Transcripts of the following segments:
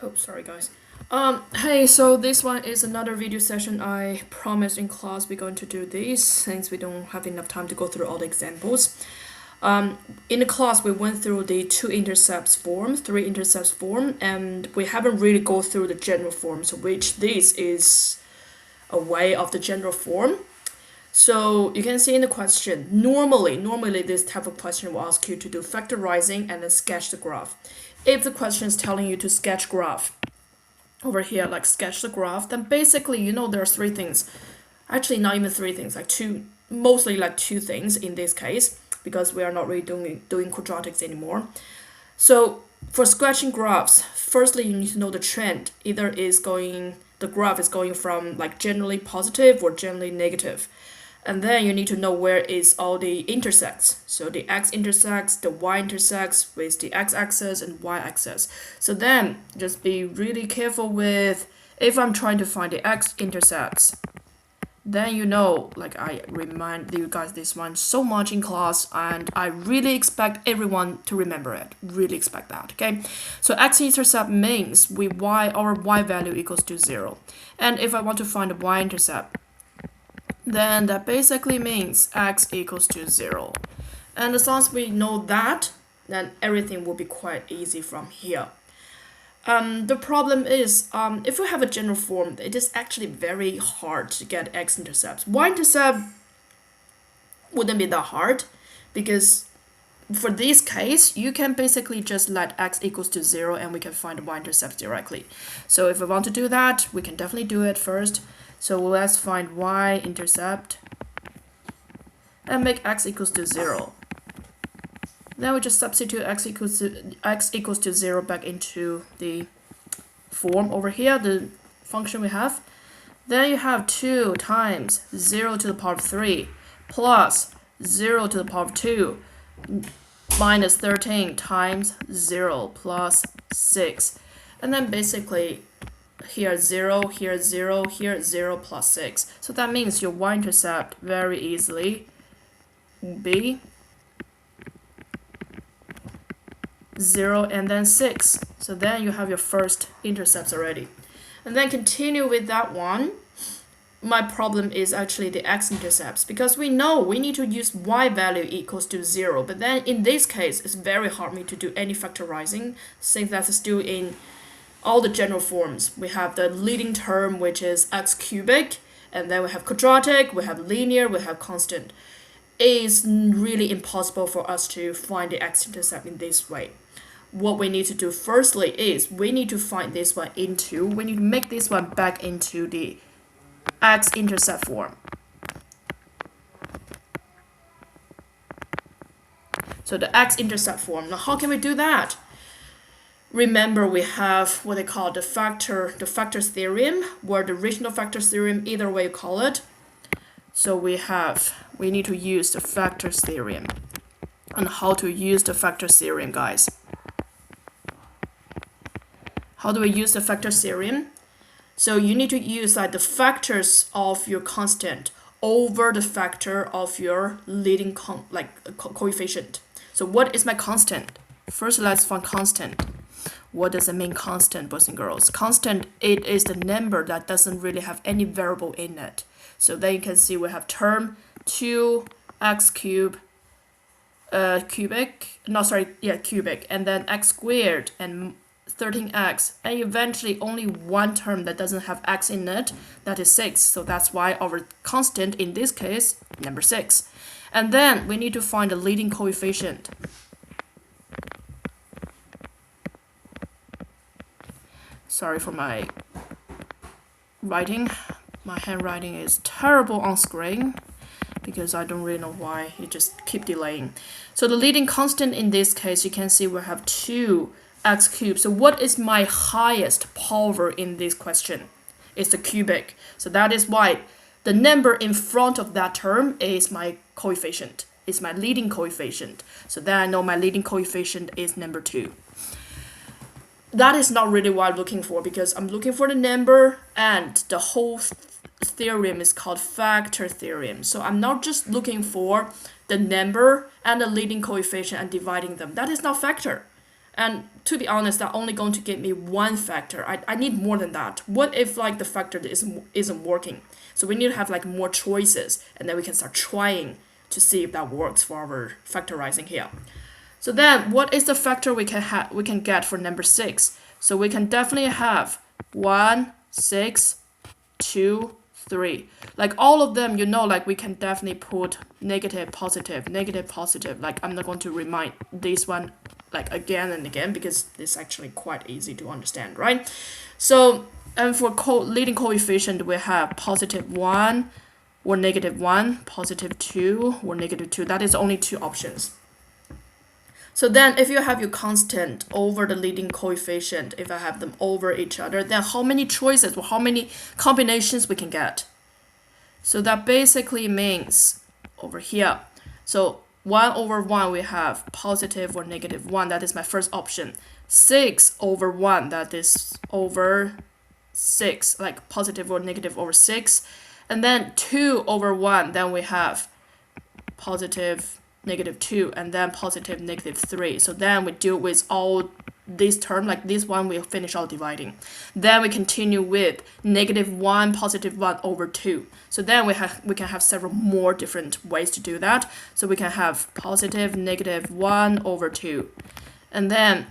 Oh, sorry guys. Hey, so this one is another video session. I promised in class we're going to do this since we don't have enough time to go through all the examples. In the class we went through the two intercepts form, three intercepts form, and we haven't really go through the general forms, which this is a way of the general form. So you can see in the question, normally this type of question will ask you to do factorizing and then sketch the graph. If the question is telling you to sketch graph, over here, like sketch the graph, then basically, there are three things. Actually, not even three things, like two, mostly like two things in this case, because we are not really doing quadratics anymore. So for sketching graphs, firstly, you need to know the trend. Either the graph is going from like generally positive or generally negative. And then you need to know where is all the intersects. So the x intersects, the y intersects with the x-axis and y-axis. So then just be really careful with, if I'm trying to find the x intercepts, then like I remind you guys this one so much in class, and I really expect everyone to remember it. Really expect that, okay? So x-intercept means our y value equals to 0. And if I want to find the y-intercept, then that basically means x equals to 0. And as long as we know that, then everything will be quite easy from here. The problem is, if we have a general form, it is actually very hard to get x-intercepts. Y-intercept wouldn't be that hard, because for this case, you can basically just let x equals to 0 and we can find the y-intercepts directly. So if we want to do that, we can definitely do it first. So let's find y-intercept and make x equals to 0. Then we just substitute x equals to 0 back into the form over here, the function we have. Then you have 2 times 0 to the power of 3 plus 0 to the power of 2 minus 13 times 0 plus 6. And then basically here 0, here 0, here 0 plus 6. So that means your y-intercept very easily will be 0 and then 6. So then you have your first intercepts already. And then continue with that one. My problem is actually the x-intercepts, because we know we need to use y value equals to 0. But then in this case, it's very hard for me to do any factorizing, since that's still in all the general forms. We have the leading term, which is x cubic, and then we have quadratic, we have linear, we have constant. It is really impossible for us to find the x-intercept in this way. What we need to do firstly is we need to find this one we need to make this one back into the x-intercept form. So the x-intercept form. Now how can we do that? Remember, we have what they call the factors theorem, or the rational factors theorem, either way you call it. So we need to use the factors theorem. And how to use the factors theorem, guys? How do we use the factors theorem? So you need to use like the factors of your constant over the factor of your leading coefficient. So what is my constant? First, let's find constant. What does it mean, constant, boys and girls? Constant, it is the number that doesn't really have any variable in it. So then you can see we have term 2x cubic, and then x squared and 13x, and eventually only one term that doesn't have x in it, that is 6. So that's why our constant in this case, number 6. And then we need to find the leading coefficient. Sorry for my writing. My handwriting is terrible on screen because I don't really know why. It just keep delaying. So the leading constant in this case, you can see we have 2x cubed. So what is my highest power in this question? It's the cubic. So that is why the number in front of that term is my coefficient. It's my leading coefficient. So then I know my leading coefficient is number 2. That is not really what I'm looking for, because I'm looking for the number, and the whole theorem is called factor theorem. So I'm not just looking for the number and the leading coefficient and dividing them. That is not factor. And to be honest, that's only going to give me one factor. I need more than that. What if like the factor isn't working? So we need to have like more choices, and then we can start trying to see if that works for our factorizing here. So then what is the factor we can get for number 6? So we can definitely have 1, 6, 2, 3. Like all of them, like we can definitely put negative, positive, negative, positive. Like I'm not going to remind this one like again and again because it's actually quite easy to understand, right? So, and for leading coefficient, we have positive 1 or negative 1, positive 2 or negative 2. That is only 2 options. So then if you have your constant over the leading coefficient, if I have them over each other, then how many choices or how many combinations we can get? So that basically means over here. So 1 over 1, we have positive or negative 1. That is my first option. 6 over 1, that is over 6, like positive or negative over 6. And then 2 over 1, then we have positive negative 2, and then positive negative 3. So then we deal with all this term, like this one, we'll finish all dividing. Then we continue with negative 1, positive 1 over 2. So then we can have several more different ways to do that. So we can have positive negative 1 over 2. And then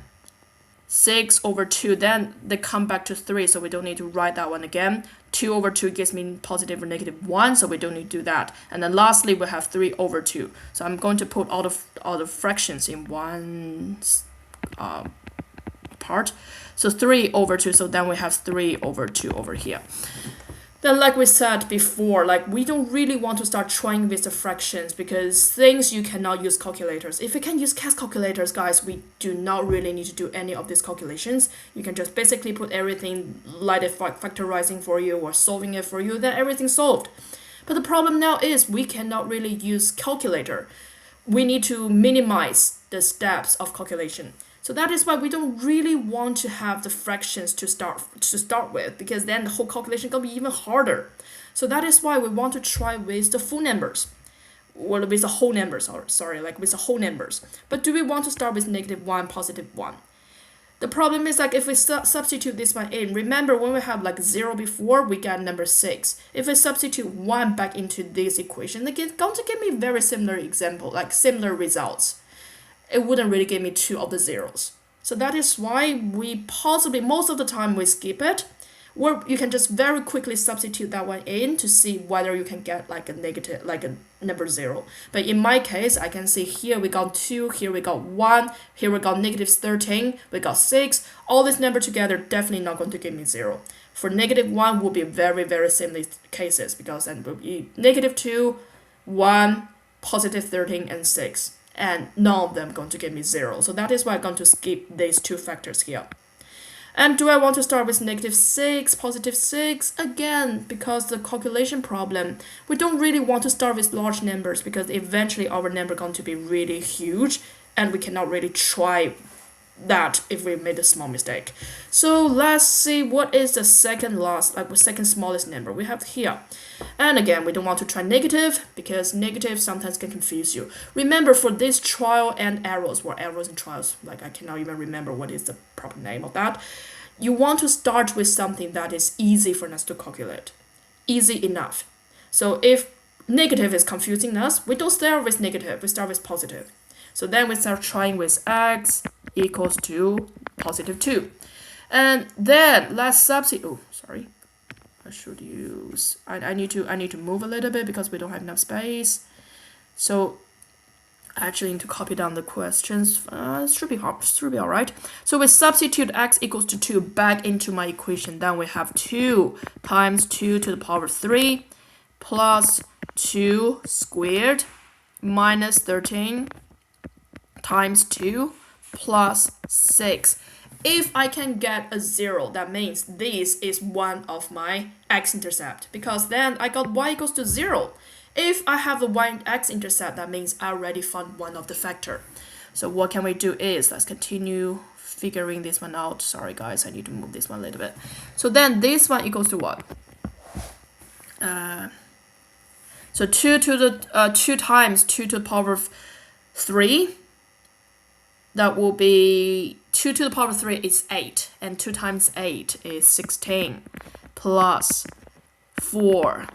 6 over 2, then they come back to 3, so we don't need to write that one again. 2 over 2 gives me positive or negative 1, so we don't need to do that. And then lastly, we have 3 over 2. So I'm going to put all the fractions in one part. So 3 over 2, so then we have 3 over 2 over here. Then like we said before, like we don't really want to start trying with the fractions because things you cannot use calculators. If you can use CAS calculators, guys, we do not really need to do any of these calculations. You can just basically put everything, like it factorizing for you or solving it for you, then everything's solved. But the problem now is we cannot really use calculator. We need to minimize the steps of calculation. So that is why we don't really want to have the fractions to start with, because then the whole calculation can be even harder. So that is why we want to try with the full numbers, or with the whole numbers, like with the whole numbers. But do we want to start with negative 1, positive 1? The problem is like if we substitute this one in, remember when we have like 0 before, we got number 6. If we substitute 1 back into this equation, it's going to give me very similar example, like similar results. It wouldn't really give me 2 of the zeros. So that is why we possibly, most of the time, we skip it. Or you can just very quickly substitute that one in to see whether you can get like a negative, like a number 0. But in my case, I can see here we got 2, here we got 1, here we got negative 13, we got 6. All these numbers together definitely not going to give me 0. For negative 1 will be very, very similar cases because then will be negative 2, 1, positive 13, and 6. And none of them going to give me 0. So that is why I'm going to skip these 2 factors here. And do I want to start with negative 6, positive 6? Again, because the calculation problem, we don't really want to start with large numbers because eventually our number going to be really huge and we cannot really try that if we made a small mistake. So let's see what is the second smallest number we have here. And again, we don't want to try negative because negative sometimes can confuse you. Remember, for this trial and errors, or errors and trials, like I cannot even remember what is the proper name of that. You want to start with something that is easy for us to calculate. Easy enough. So if negative is confusing us, we don't start with negative, we start with positive. So then we start trying with x equals to positive 2. And then let's substitute, I should use, I need to move a little bit because we don't have enough space. So I actually need to copy down the questions. Should be all right. So we substitute x equals to 2 back into my equation. Then we have 2 times 2 to the power 3 plus 2 squared minus 13 times 2 plus 6. If I can get a 0, that means this is one of my x-intercept, because then I got y equals to 0. If I have the y-x-intercept, that means I already found one of the factor. So what can we do is, let's continue figuring this one out. Sorry guys, I need to move this one a little bit. So then this one equals to what? So 2 times 2 to the power of 3. that will be 2 to the power of 3 is 8, and 2 times 8 is 16, plus 4,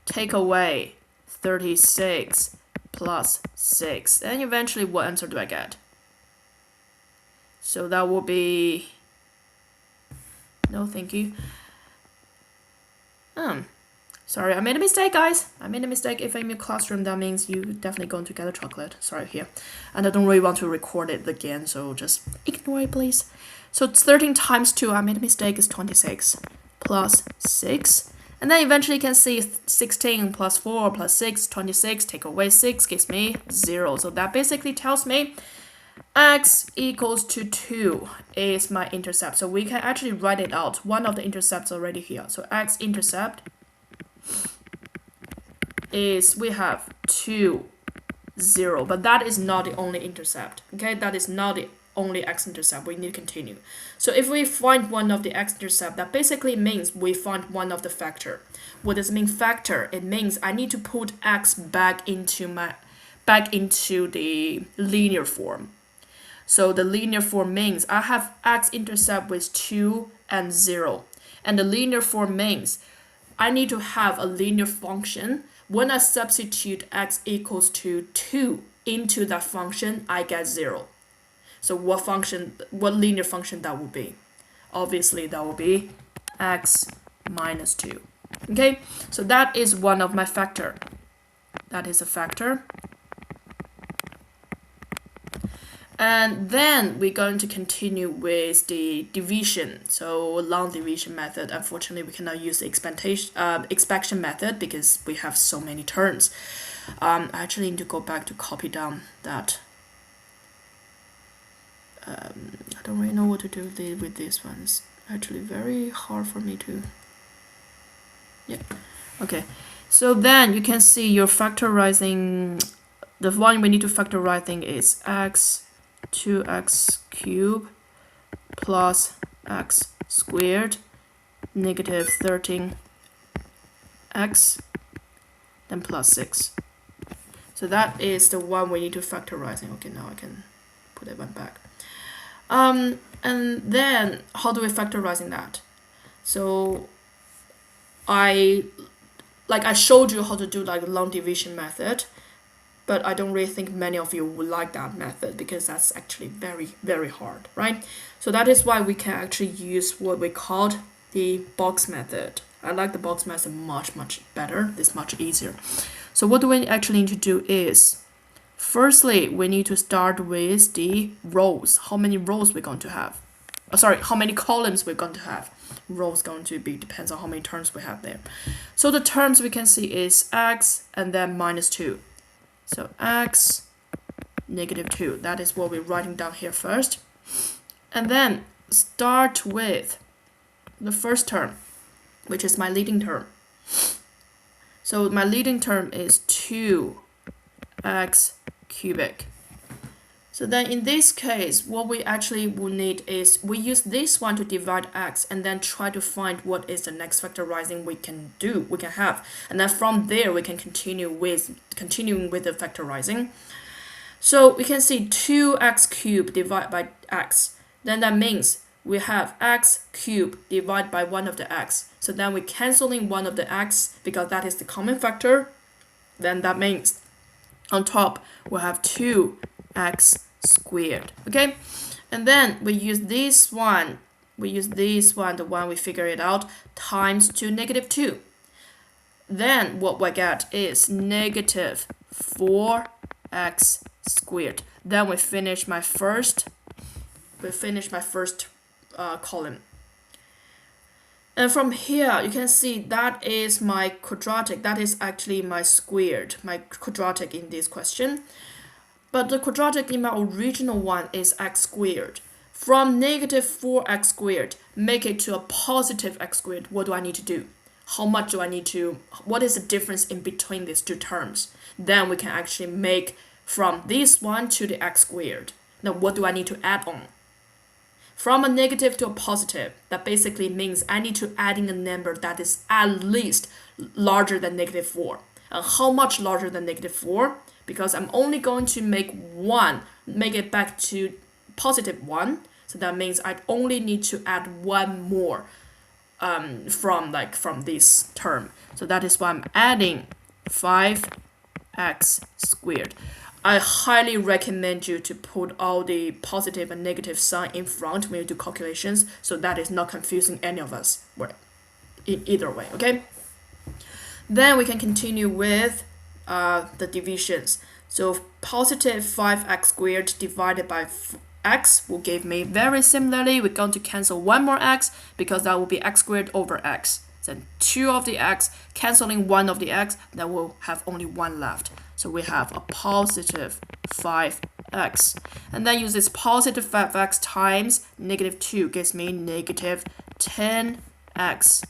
take away 36, plus 6. And eventually, what answer do I get? So that will be, no thank you. Sorry, I made a mistake, guys. I made a mistake. If I'm in your classroom, that means you definitely going to get a chocolate. Sorry here. And I don't really want to record it again, so just ignore it, please. So it's 13 times 2, I made a mistake, is 26, plus 6. And then eventually you can see 16 plus 4 plus 6, 26, take away 6 gives me 0. So that basically tells me x equals to 2 is my intercept. So we can actually write it out. One of the intercepts already here. So x-intercept is, we have 2, 0. But that is not the only intercept. Okay, that is not the only x-intercept. We need to continue. So if we find one of the x-intercept, that basically means we find one of the factor. What does it mean factor? It means I need to put x back into the linear form. So the linear form means I have x-intercept with 2 and 0. And the linear form means I need to have a linear function. When I substitute x equals to 2 into that function, I get 0. So what linear function that would be? Obviously, that will be x minus 2. Okay, so that is one of my factor. That is a factor. And then we're going to continue with the division. So long division method. Unfortunately, we cannot use the expansion method because we have so many terms. I actually need to go back to copy down that. I don't really know what to do with this one. It's actually very hard for me to. Yeah. Okay. So then you can see your factorizing. The one we need to factorizing is x 2x cubed plus x squared negative 13x then plus 6. So that is the one we need to factorizing. Okay, now I can put it one back. And then how do we factorizing that? So I showed you how to do like long division method. But I don't really think many of you would like that method because that's actually very, very hard, right? So that is why we can actually use what we called the box method. I like the box method much, much better. It's much easier. So what do we actually need to do is, firstly, we need to start with the rows. How many rows we're going to have? How many columns we're going to have. Rows going to be, depends on how many terms we have there. So the terms we can see is x and then minus 2. So x negative 2, that is what we're writing down here first. And then start with the first term, which is my leading term. So my leading term is 2x cubic. So then in this case, what we actually will need is we use this one to divide x and then try to find what is the next factorizing we can have. And then from there, we can continuing with the factorizing. So we can see 2x cubed divided by x. Then that means we have x cubed divided by one of the x. So then we canceling one of the x because that is the common factor. Then that means on top, we'll have 2x squared. Okay, and then we use this one, the one we figure it out, times 2 negative 2. Then what we get is negative 4x squared. Then we finish my first column. And from here, you can see that is my quadratic. That is actually my squared, my quadratic in this question. But the quadratic in my original one is x squared. From negative 4x squared, make it to a positive x squared. What do I need to do? How much do I need to, what is the difference in between these two terms? Then we can actually make from this one to the x squared. Now what do I need to add on? From a negative to a positive, that basically means I need to add in a number that is at least larger than negative 4. And how much larger than negative 4? Because I'm only going to make it back to positive 1. So that means I only need to add one more from this term. So that is why I'm adding 5x squared. I highly recommend you to put all the positive and negative sign in front when you do calculations, so that is not confusing any of us in either way, okay? Then we can continue with the divisions. So positive 5x squared divided by x will give me, very similarly, we're going to cancel one more x because that will be x squared over x. Then 2 of the x, canceling 1 of the x, then we'll have only 1 left. So we have a positive 5x. And then use this positive 5x times negative 2 gives me negative 10x.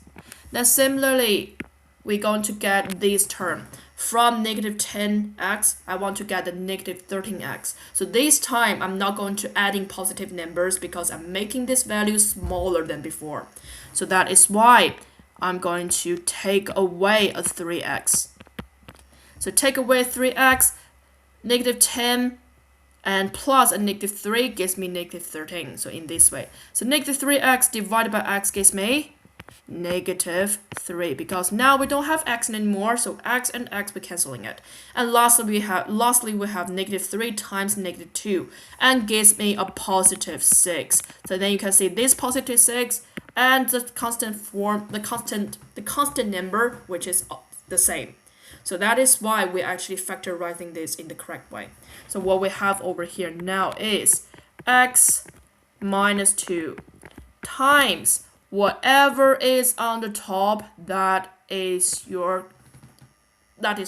Then similarly, we're going to get this term. From negative 10x, I want to get the negative 13x. So this time, I'm not going to add in positive numbers because I'm making this value smaller than before. So that is why I'm going to take away a 3x. So take away 3x, negative 10, and plus a negative 3 gives me negative 13. So in this way. So negative 3x divided by x gives me negative 3, because now we don't have x anymore, so x and x we're canceling it. And lastly we have negative 3 times negative 2 and gives me a positive 6. So then you can see this positive 6 and the constant form, the constant number, which is the same. So that is why we're actually factorizing this in the correct way. So what we have over here now is x minus 2 times whatever is on the top, that is your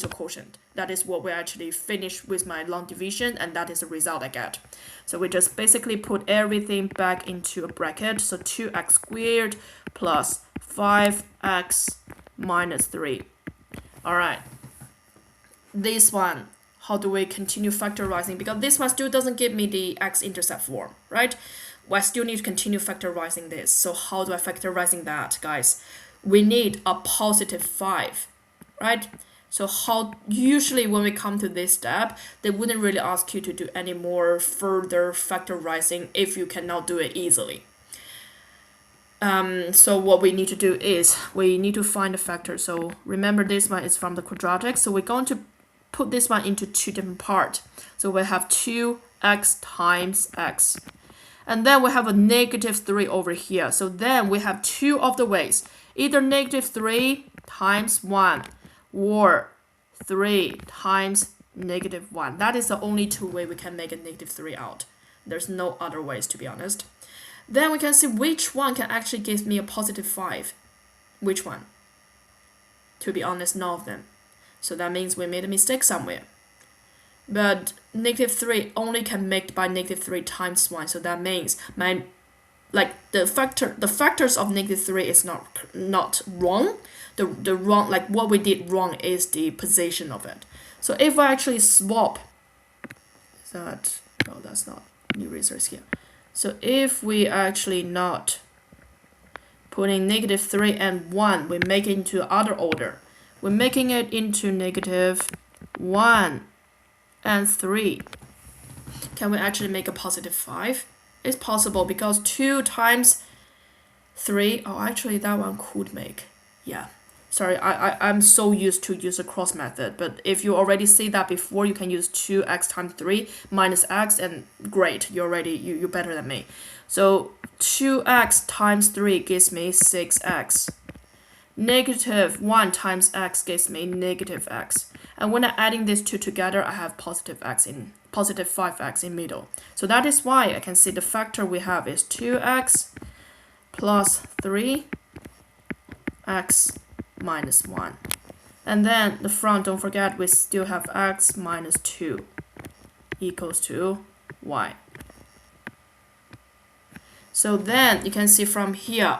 quotient. That is what we actually finished with my long division, and that is the result I get. So we just basically put everything back into a bracket. So 2x squared plus 5x minus 3. All right. This one, how do we continue factorizing? Because this one still doesn't give me the x-intercept form, right? Well, I still need to continue factorizing this. So how do I factorizing that, guys? We need a positive 5, right? So how usually when we come to this step, they wouldn't really ask you to do any more further factorizing if you cannot do it easily. So what we need to do is we need to find a factor. So remember this one is from the quadratic. So we're going to put this one into 2 different parts. So we have 2x times x. And then we have a negative 3 over here. So then we have 2 of the ways. Either negative 3 times 1 or 3 times negative 1. That is the only 2 ways we can make a negative 3 out. There's no other ways, to be honest. Then we can see which one can actually give me a positive 5. Which one? To be honest, none of them. So that means we made a mistake somewhere. But negative 3 only can make by negative 3 times 1. So that means the factors of negative 3 is not wrong. The wrong, like what we did wrong is the position of it. So if I actually swap that, no, that's not new resource here. So if we actually not putting negative 3 and 1, we make it into other order. We're making it into negative 1 and 3. Can we actually make a positive 5? It's possible because 2 times 3, oh, actually that one could make, yeah. Sorry, I'm so used to use a cross method, but if you already see that before, you can use 2x times 3 minus x, and great, you're better than me. So 2x times 3 gives me 6x. Negative 1 times x gives me negative x. And when I'm adding these two together, I have positive 5x in middle. So that is why I can see the factor we have is 2x plus 3x minus 1. And then the front, don't forget, we still have x minus 2 equals to y. So then you can see from here,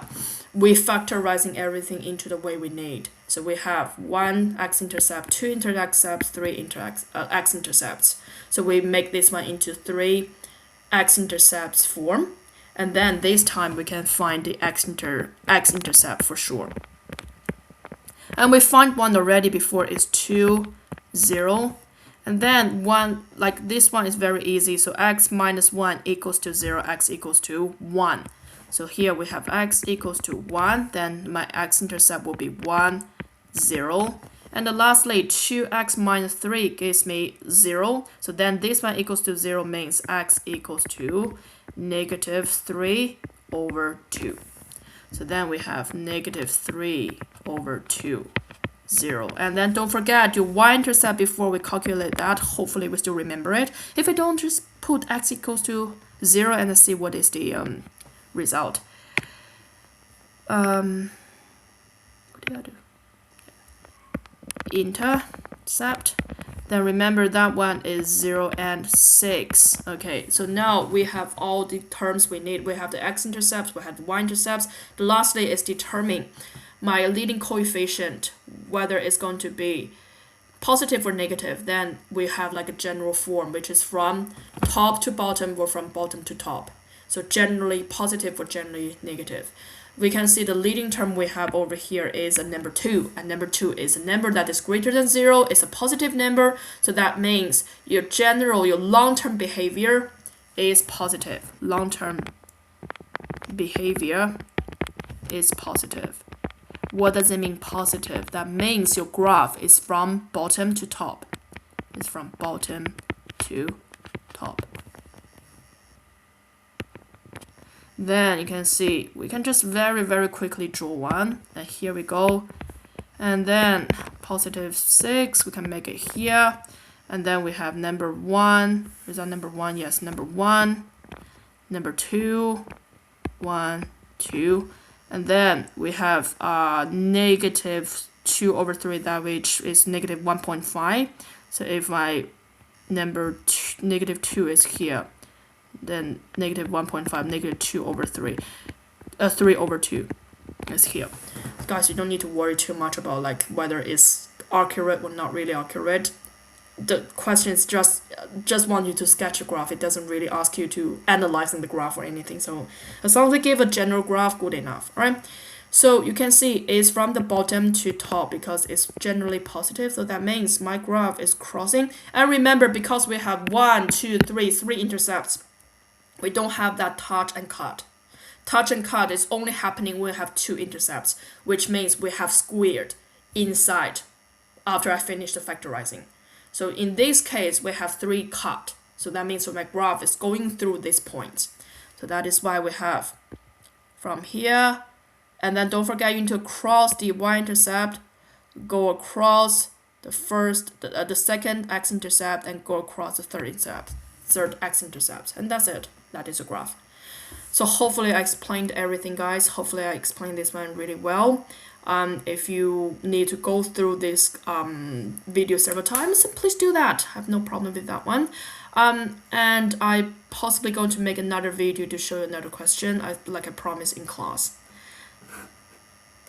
we're factorizing everything into the way we need. So we have 1 x-intercept, 2 intercepts, 3 x-intercepts. So we make this one into 3 x-intercepts form. And then this time we can find the x-intercept for sure. And we find one already before is 2, 0. And then one, like this one is very easy. So x minus 1 equals to 0, x equals to 1. So here we have x equals to 1. Then my x-intercept will be 1, 0. And then lastly, 2x minus 3 gives me 0. So then this one equals to 0 means x equals to negative 3 over 2. So then we have negative 3 over 2. 0. And then don't forget your y-intercept before we calculate that. Hopefully we still remember it. If I don't, just put x equals to 0 and see what is the result. What did I do? Intercept. Then remember that one is 0 and 6. Okay, so now we have all the terms we need. We have the x-intercepts, we have the y-intercepts. Lastly is determine my leading coefficient, whether it's going to be positive or negative. Then we have like a general form, which is from top to bottom or from bottom to top. So generally positive or generally negative. We can see the leading term we have over here is a number 2. And number 2 is a number that is greater than 0. It's a positive number. So that means your long-term behavior is positive. Long-term behavior is positive. What does it mean positive? That means your graph is from bottom to top. It's from bottom to top. Then you can see we can just very quickly draw one. And here we go. And then positive 6, we can make it here. And then we have number 1. Is that number 1? Yes, number 1. Number 2. 1, 2. And then we have negative 2 over 3, that which is negative 1.5. So if my number negative 2 is here, then negative 1.5, negative 2 over 3. 3 over 2 is here. Guys, you don't need to worry too much about like whether it's accurate or not really accurate. The question is just want you to sketch a graph. It doesn't really ask you to analyzing the graph or anything. So as long as we give a general graph, good enough. All right. So you can see it's from the bottom to top because it's generally positive. So that means my graph is crossing. And remember, because we have 1, 2, 3 intercepts, we don't have that touch and cut. Touch and cut is only happening when we have 2 intercepts, which means we have squared inside after I finish the factorizing. So in this case, we have 3 cut. So that means my graph is going through this point. So that is why we have from here. And then don't forget you need to cross the y-intercept, go across the second x-intercept, and go across the third x-intercept. And that's it. That is a graph. So hopefully I explained everything, guys. Hopefully I explained this one really well. If you need to go through this video several times, please do that. I have no problem with that one. And I possibly going to make another video to show you another question, like I promised in class.